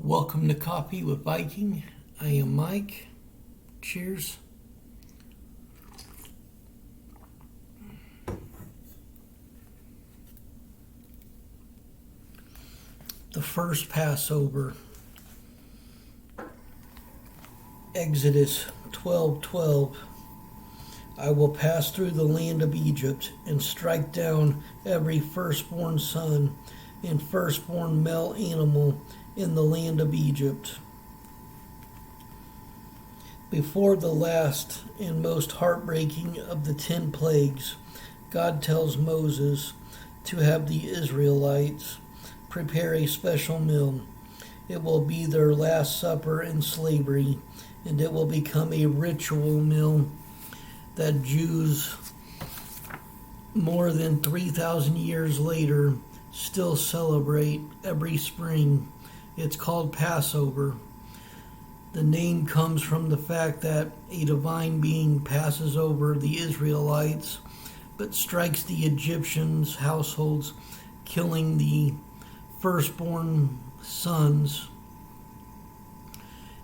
Welcome to Coffee with Viking. I am Mike. Cheers. The first Passover. Exodus 12:12. I will pass through the land of Egypt and strike down every firstborn son and firstborn male animal in the land of Egypt. Before the last and most heartbreaking of the 10 plagues, God tells Moses to have the Israelites prepare a special meal. It will be their last supper in slavery, and it will become a ritual meal that Jews more than 3,000 years later still celebrate every spring. It's called Passover. The name comes from the fact that a divine being passes over the Israelites but strikes the Egyptians' households, killing the firstborn sons.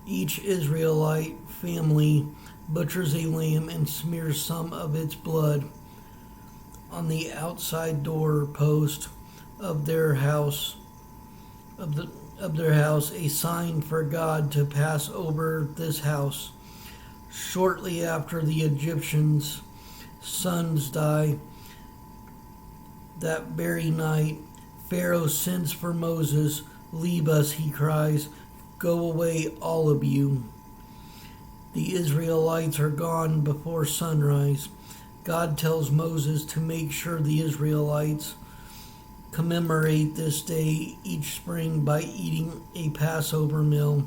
Each Israelite family butchers a lamb and smears some of its blood on the outside door post of their house, a sign for God to pass over this house. Shortly after the Egyptians' sons die, that very night, Pharaoh sends for Moses. "Leave us," he cries. "Go away, all of you." The Israelites are gone before sunrise. God tells Moses to make sure the Israelites commemorate this day each spring by eating a Passover meal.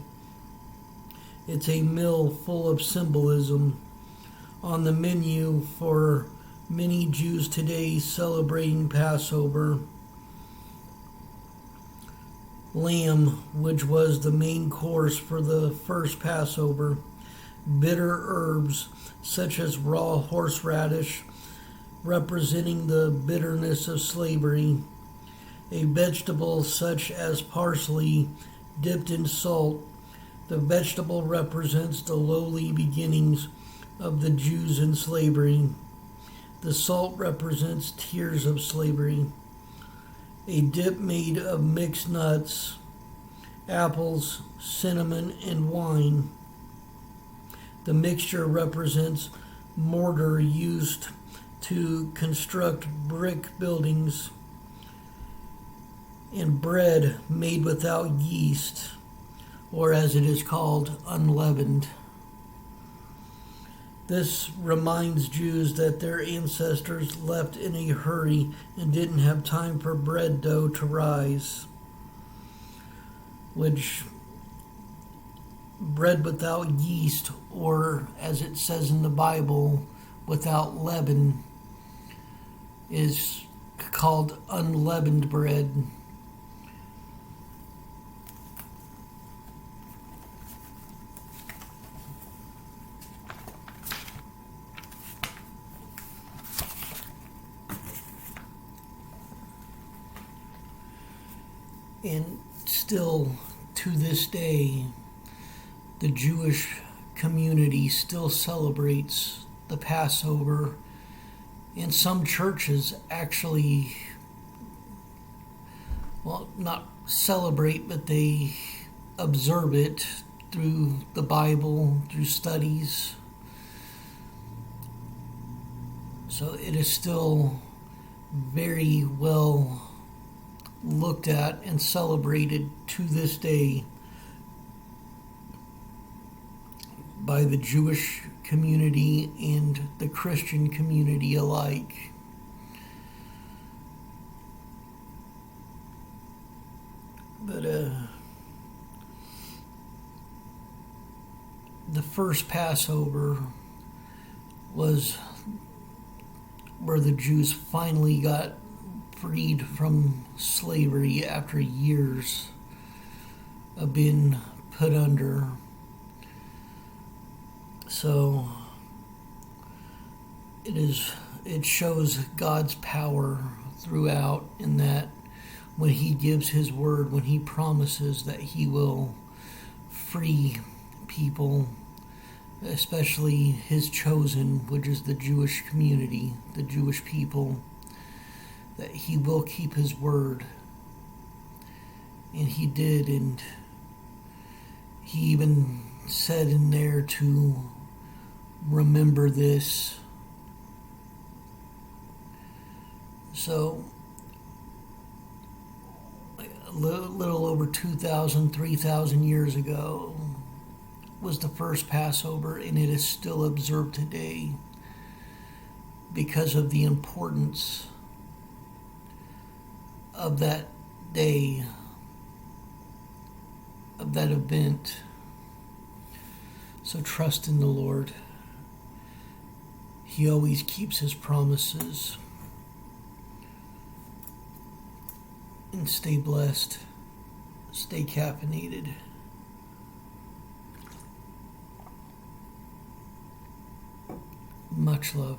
It's a meal full of symbolism. On the menu for many Jews today celebrating Passover, lamb, which was the main course for the first Passover, bitter herbs such as raw horseradish, representing the bitterness of slavery, a vegetable such as parsley dipped in salt. The vegetable represents the lowly beginnings of the Jews in slavery. The salt represents tears of slavery. A dip made of mixed nuts, apples, cinnamon, and wine. The mixture represents mortar used to construct brick buildings, and bread made without yeast, or as it is called, unleavened. This reminds Jews that their ancestors left in a hurry and didn't have time for bread dough to rise, which bread without yeast, or as it says in the Bible, without leaven, is called unleavened bread. And still, to this day, the Jewish community still celebrates the Passover. And some churches actually, well, not celebrate, but they observe it through the Bible, through studies. So it is still very well looked at and celebrated to this day by the Jewish community and the Christian community alike. But the first Passover was where the Jews finally got freed from slavery after years of being put under. So it shows God's power throughout, in that when he gives his word, when he promises that he will free people, especially his chosen, which is the Jewish community, the Jewish people, that he will keep his word. And he did, and he even said in there to remember this. So, a little over 2,000, 3,000 years ago was the first Passover, and it is still observed today because of the importance of that day, of that event. So trust in the Lord. He always keeps his promises. And stay blessed. Stay caffeinated. Much love.